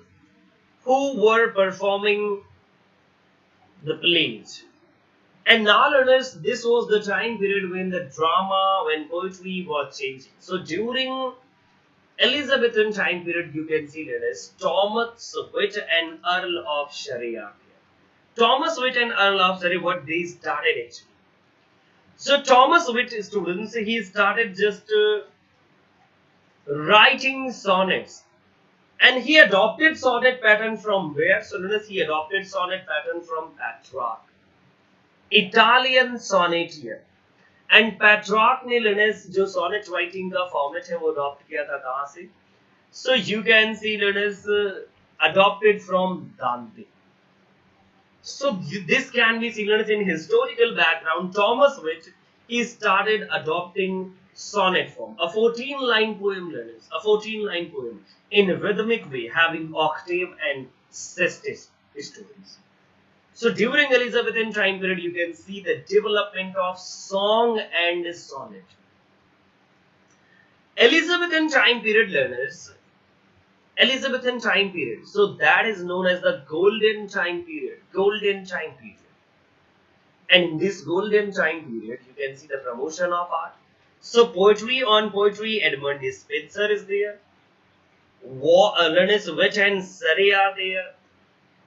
A: who were performing the plays. And now, learners, this was the time period when the drama, when poetry was changing. So during Elizabethan time period, you can see, learners, Thomas Wit and Earl of Surrey are here. Thomas Wit and Earl of Surrey, what they started actually. So Thomas Wit, students, he started just writing sonnets. And he adopted sonnet pattern from where? So learners, he adopted sonnet pattern from Petrarch, Italian sonneteer. And Petrarch ने learners जो sonnet writing का format है वो adopt किया था कहाँ से? So you can see, learners, adopted from Dante. So this can be seen, learners, in historical background. Thomas Wit, he started adopting sonnet form, a 14-line poem, learners, a 14-line poem in a rhythmic way, having octave and sestus, students. So during Elizabethan time period, you can see the development of song and sonnet. Elizabethan time period, learners, Elizabethan time period. So that is known as the golden time period. Golden time period. And in this golden time period, you can see the promotion of art. So poetry, on poetry, Edmund Spenser is there. Learners, Wit and Surrey are there.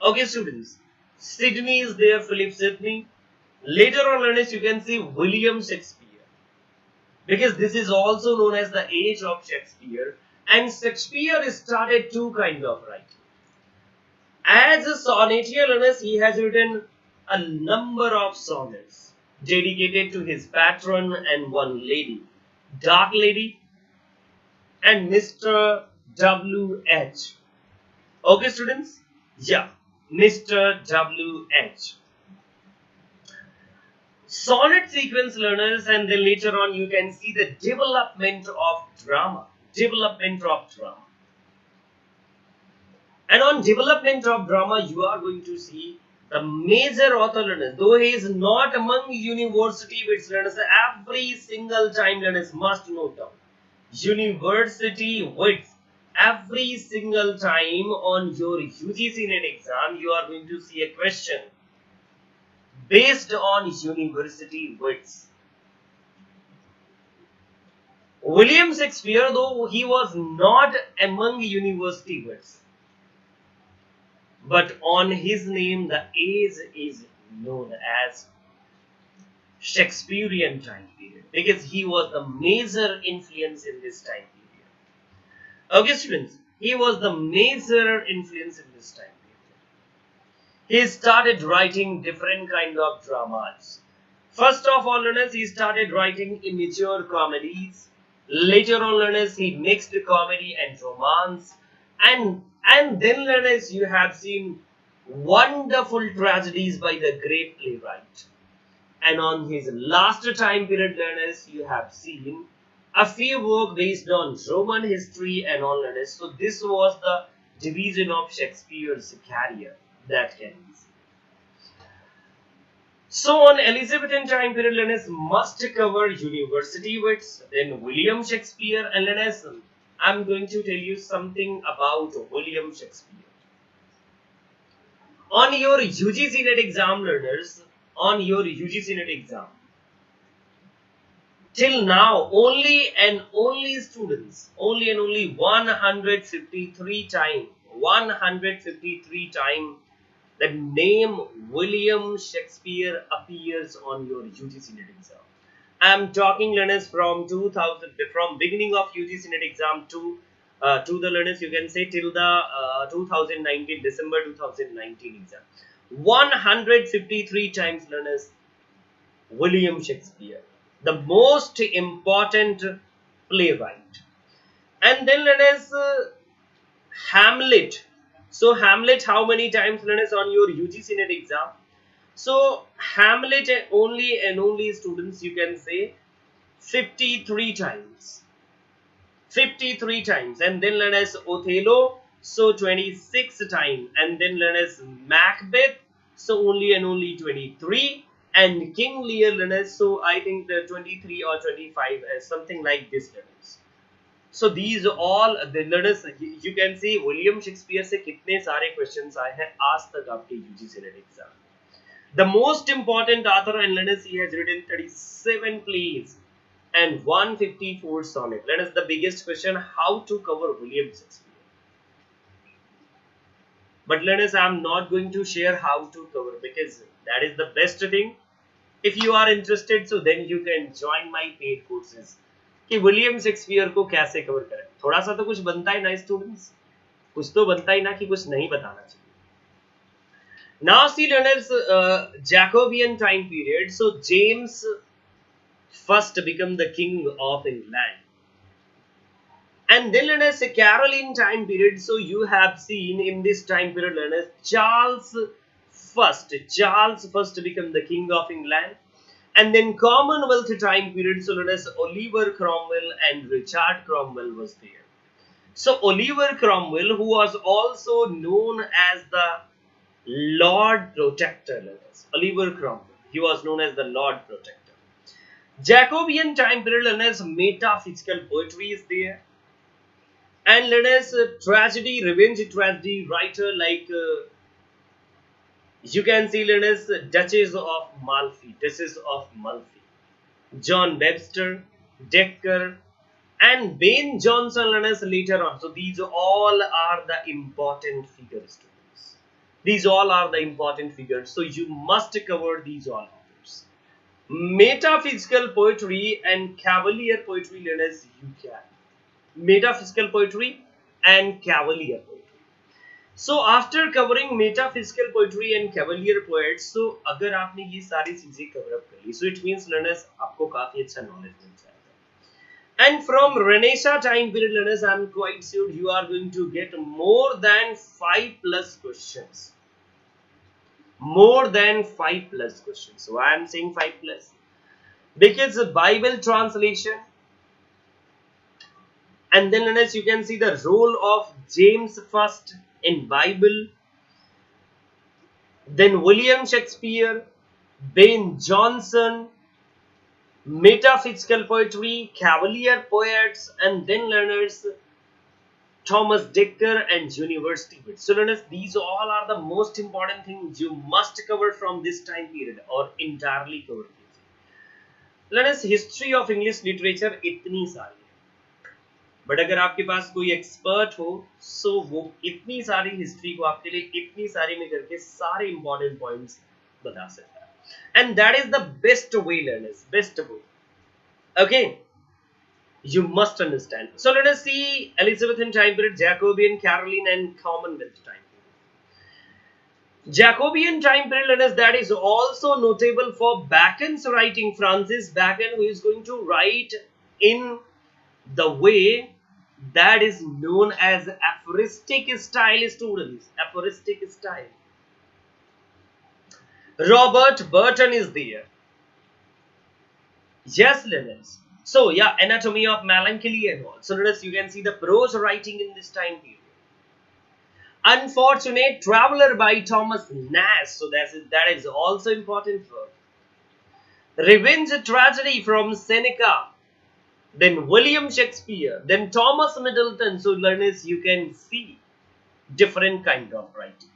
A: Okay, students. Sidney is there, Philip Sidney. Later on, learners, you can see William Shakespeare. Because this is also known as the age of Shakespeare. And Shakespeare started two kinds of writing. As a sonneteer, learners, he has written a number of sonnets dedicated to his patron and one lady, Dark Lady and Mr. W.H. Okay, students? Yeah, Mr. W.H. Sonnet sequence, learners, and then later on you can see the development of drama. Development of drama. And on development of drama, you are going to see the major author, learners, though he is not among university wits, learners, every single time, learners, must note down. university width. Every single time on your UGC NET exam, you are going to see a question based on university widths. William Shakespeare, though he was not among university widths, but on his name the age is known as Shakespearean time period because he was the major influence in this time period. Okay, students, he was the major influence in this time period. He started writing different kind of dramas. First of all, learners, he started writing immature comedies. Later on, learners, he mixed comedy and romance. And then, learners, you have seen wonderful tragedies by the great playwright. And on his last time period, learners, you have seen a few work based on Roman history and all, learners. So this was the division of Shakespeare's career that can be seen. So on Elizabethan time period, learners must cover university widths, then William Shakespeare, and learners, I'm going to tell you something about William Shakespeare. On your UGC NET exam, learners, on your UGC NET exam, till now, only and only students, only and only 153 times, the name William Shakespeare appears on your UGC NET exam. I am talking, learners, from beginning of UGC NET exam to the learners, you can say till the 2019 December 2019 exam. 153 times, learners, William Shakespeare, the most important playwright. And then, learners, Hamlet. So Hamlet, how many times, learners, on your UGC NET exam? So Hamlet only and only, students, you can say 53 times. 53 times. And then, learners, Othello, so 26 times. And then, learners, Macbeth, so only and only 23. And King Lear, learners, so I think the 23 or 25, something like this, learners. So these all the learners, you can see William Shakespeare से कितने सारे questions आए हैं आज तक आपके UGC NET exam. The most important author and learners, he has written 37 plays and 154 sonnets. Learners, the biggest question, how to cover William Shakespeare. But learners, I am not going to share how to cover because that is the best thing. If you are interested, so then you can join my paid courses. कि William Shakespeare को कैसे cover करें. थोड़ा सा तो कुछ बनता है ना स्टूडेंट्स, कुछ तो बनता ही ना कि कुछ नहीं बताना चाहिए. Now see, learners, Jacobean time period. So James first become the king of England. And then, learners, Caroline time period. So you have seen in this time period, learners, Charles first become the king of England. And then Commonwealth time period, so learners, Oliver Cromwell and Richard Cromwell was there. So Oliver Cromwell, who was also known as the Lord Protector, learners. Oliver Cromwell, he was known as the Lord Protector. Jacobean time period, learners, metaphysical poetry is there. And learners, tragedy, revenge tragedy writer like you can see, learners, Duchess of Malfi, John Webster, Dekker, and Ben Jonson, learners, later on. So these all are the important figures, students. These all are the important figures. So you must cover these all authors. Metaphysical poetry and cavalier poetry, learners, you can. Metaphysical poetry and cavalier poetry. So after covering metaphysical poetry and cavalier poets, so अगर आपने ये सारी चीजें cover up कर ली, so it means, learners, आपको काफी अच्छा knowledge मिल जाएगा. And from Renaissance time period, learners, I'm quite sure you are going to get more than 5+ questions. More than 5+ questions. So I am saying 5+. Because the Bible translation, and then, learners, you can see the role of James first in Bible, then William Shakespeare, Ben Jonson, metaphysical poetry, cavalier poets, and then learners Thomas Dekker and university bits. So learners, these all are the most important things you must cover from this time period or entirely cover. Learners, history of English literature इतनी सारी है, but अगर आपके पास कोई expert हो सो वो इतनी सारी हिस्ट्री को आपके लिए इतनी सारी में करके सारे इंपॉर्टेंट पॉइंट्स बता सकता है, and that is the best way learners, best way. Okay, you must understand. So let us see Elizabethan time period, Jacobean, Caroline, and Commonwealth time period. Jacobean time period, let us, that is also notable for Bacon's writing. Francis Bacon, who is going to write in the way that is known as aphoristic style, students. Aphoristic style. Robert Burton is there. Yes, learners. So yeah, anatomy of melancholy and all. So learners, you can see the prose writing in this time period. Unfortunate Traveler by Thomas Nash. So that is also important work. Revenge Tragedy from Seneca. Then William Shakespeare. Then Thomas Middleton. So learners, you can see different kind of writing.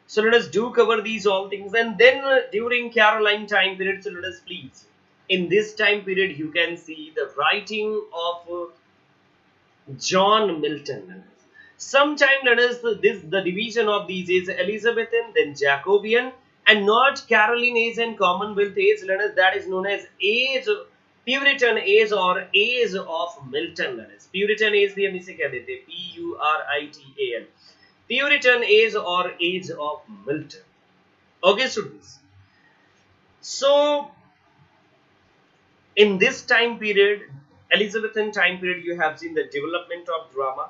A: So let us do cover these all things. And then during Caroline time period, so let us please, in this time period, you can see the writing of John Milton. Sometime learners, the division of these is Elizabethan, then Jacobean, and not Caroline age and Commonwealth age. Learners, that is known as age, Puritan age or age of Milton. Learners, Puritan age भी हम इसे क्या देते हैं? Puritan, Puritan age or age of Milton. Okay, students. So in this time period, Elizabethan time period, you have seen the development of drama,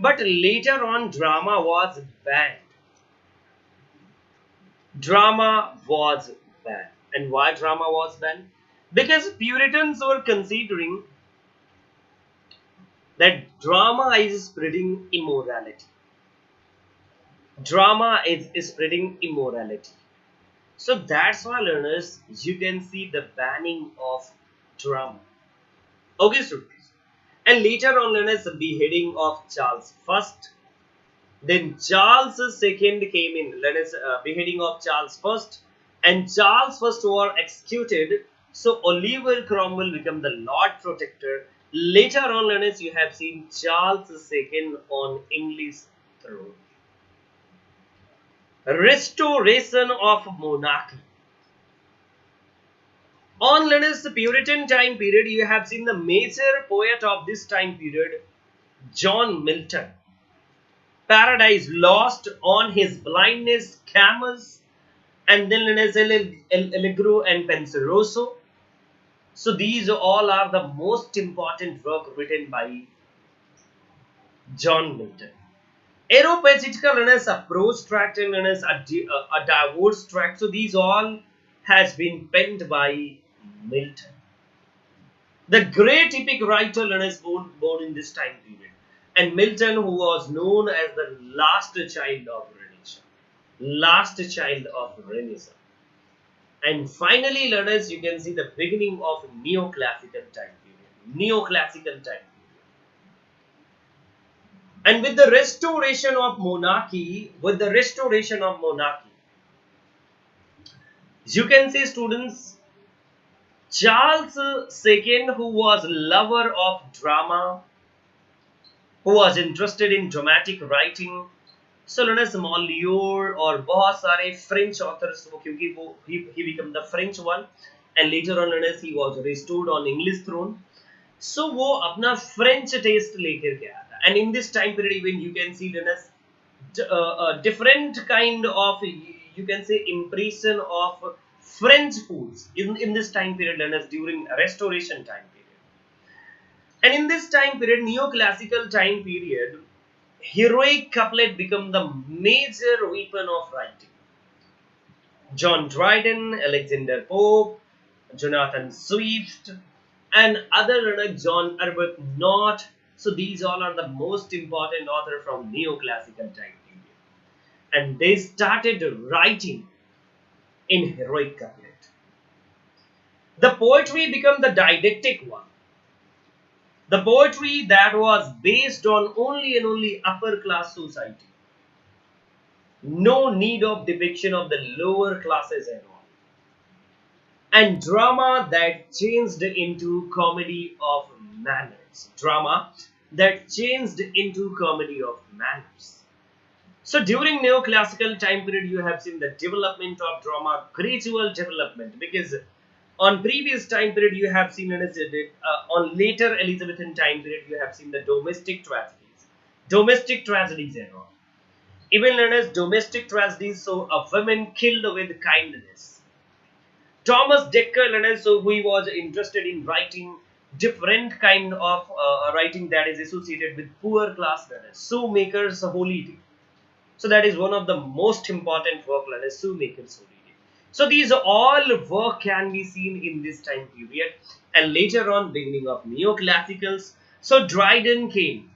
A: but later on drama was banned. Drama was banned. And why drama was banned? Because Puritans were considering that drama is spreading immorality. Drama is spreading immorality. So that's why learners, you can see the banning of drama. Okay, students. And later on learners, the beheading of Charles I. Then Charles II came in. Learners, beheading of Charles I. And Charles I were executed. So Oliver Cromwell became the Lord Protector. Later on learners, you have seen Charles II on English throne. Restoration of monarchy. On learners, the Puritan time period, you have seen the major poet of this time period, John Milton. Paradise Lost, On His Blindness, Camus, and then learners, Allegro and Penseroso. So these all are the most important work written by John Milton. Aeropagitica learners, a prose tract, and learners a divorce tract. So these all has been penned by Milton. The great epic writer learners born in this time period. And Milton, who was known as the last child of Renaissance. Last child of Renaissance. And finally learners, you can see the beginning of neoclassical time period. Neoclassical time period. And with the restoration of monarchy, you can see students, Charles II, who was lover of drama, who was interested in dramatic writing. So learners, Molière और बहुत सारे French authors, क्योंकि वो he became the French one, and later on learners, he was restored on English throne. So वो अपना French taste लेकर के आया. And in this time period, even you can see learners, a different kind of, you can say, impression of French foods in this time period, learners, during Restoration time period. And in this time period, neoclassical time period, heroic couplet become the major weapon of writing. John Dryden, Alexander Pope, Jonathan Swift, and other learners, John Arbuthnot. So these all are the most important author from neoclassical time period. And they started writing in heroic couplet. The poetry became the didactic one. The poetry that was based on only and only upper class society. No need of depiction of the lower classes at all. And drama that changed into comedy of manners. Drama that changed into comedy of manners. So during neoclassical time period, you have seen the development of drama, gradual development, because on previous time period you have seen on later Elizabethan time period you have seen the domestic tragedies and all. Even known as domestic tragedies, so a woman killed with kindness. Thomas Dekker, so he was interested in writing different kind of writing that is associated with poor class learners. Shoemaker's Holiday. So that is one of the most important work, Shoemaker's Holiday. So these all work can be seen in this time period, and later on beginning of neoclassicals. So Dryden came,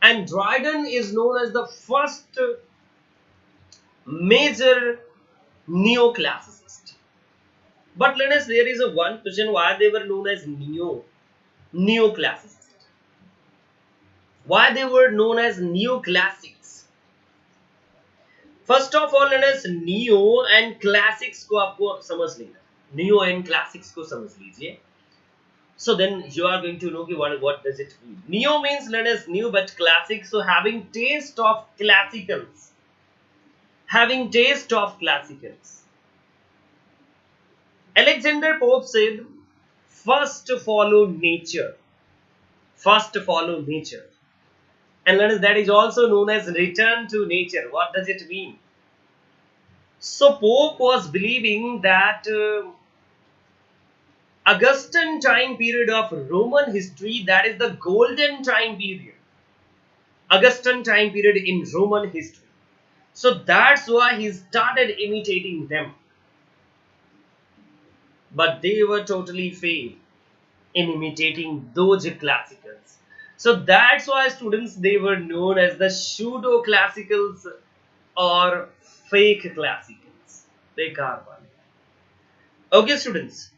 A: and Dryden is known as the first major neoclassicist. But there is a one question why they were known as neoclassicist. Why they were known as neoclassics? First of all, neo and classics को आपको समझ लेना. Neo and classics को समझ लीजिए. So then you are going to know what does it mean. Neo means new, but classic. So having taste of classicals. Having taste of classicals. Alexander Pope said, first follow nature. First follow nature. And that is also known as return to nature. What does it mean? So Pope was believing that Augustan time period of Roman history, that is the golden time period. Augustan time period in Roman history. So that's why he started imitating them. But they were totally failed in imitating those classicals. So that's why students, they were known as the pseudo classicals or fake classicals. Okay students.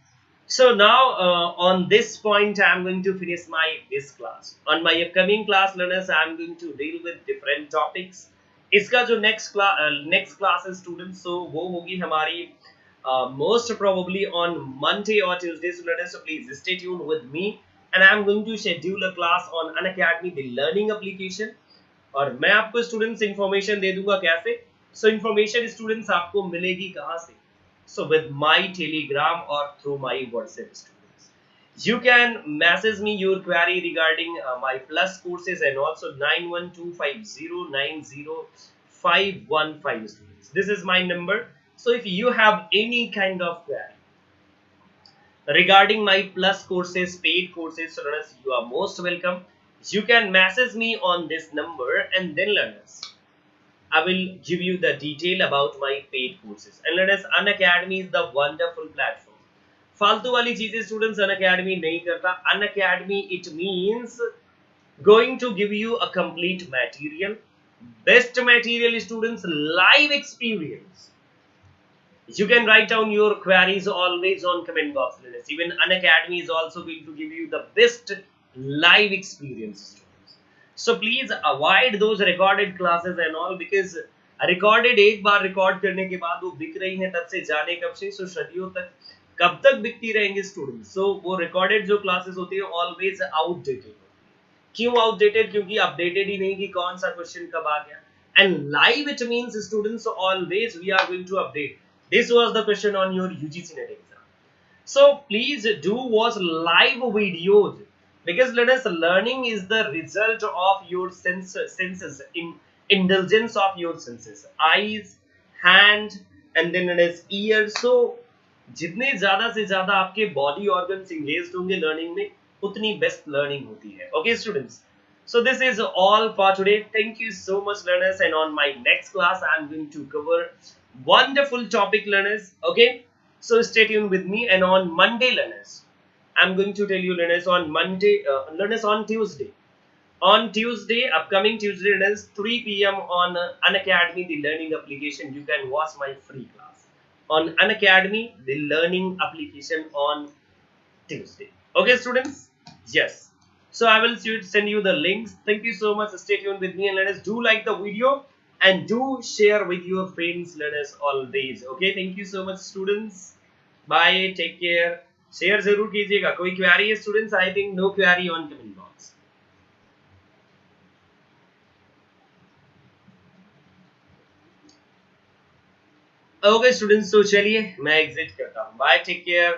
A: So now on this point I am going to finish this class. On my upcoming class learners I am going to deal with different topics. इसका जो next class है students, so वो होगी हमारी most probably on Monday or Tuesday. So please stay tuned with me, and I am going to schedule a class on Unacademy, the learning application. और मैं आपको students information दे दूंगा कैसे. So information students आपको मिलेगी कहाँ से? So with my Telegram or through my WhatsApp students. You can message me your query regarding my plus courses, and also 9125090515 students. This is my number. So if you have any kind of query regarding my plus courses, paid courses, learners, you are most welcome. You can message me on this number, and then learners, I will give you the detail about my paid courses. And learners, Unacademy is the wonderful platform. फालतू वाली चीजें students Unacademy नहीं करता. Unacademy, it means going to give you a complete material, best material students, live experience. You can write down your queries always on comment box. Even Unacademy is also going to give you the best live experience students. So please avoid those recorded classes and all, because recorded एक बार record करने के बाद वो बिक रही हैं तब से जाने कब से, so सदियों तक कब तक बिकती रहेंगे students. So वो recorded जो classes होती हैं always outdated. क्यों outdated? क्योंकि updated ही नहीं कि कौन सा question कब आ गया. And live it means students, so always we are going to update. This was the question on your UGC net exam. So please do watch live videos, because learning is the result of your senses, indulgence of your senses, eyes, hand, and then it is ear. So जितने ज़्यादा से ज़्यादा आपके body organs engaged होंगे learning में, उतनी best learning होती है. Okay students. So this is all for today. Thank you so much learners, and on my next class I am going to cover wonderful topic learners. Okay, so stay tuned with me. And on Monday learners, I'm going to tell you learners on Monday, learners on Tuesday. On Tuesday, upcoming Tuesday learners, 3 p.m. on Unacademy, the learning application, you can watch my free class on Unacademy, the learning application on Tuesday. Okay, students? Yes. So I will send you the links. Thank you so much. Stay tuned with me and let us do like the video and do share with your friends. Let us all these. Okay. Thank you so much, students. Bye. Take care. Share जरूर कीजिएगा. कोई query है students? I think no query on comment box. Okay students. So चलिए मैं exit करता हूँ. Bye. Take care.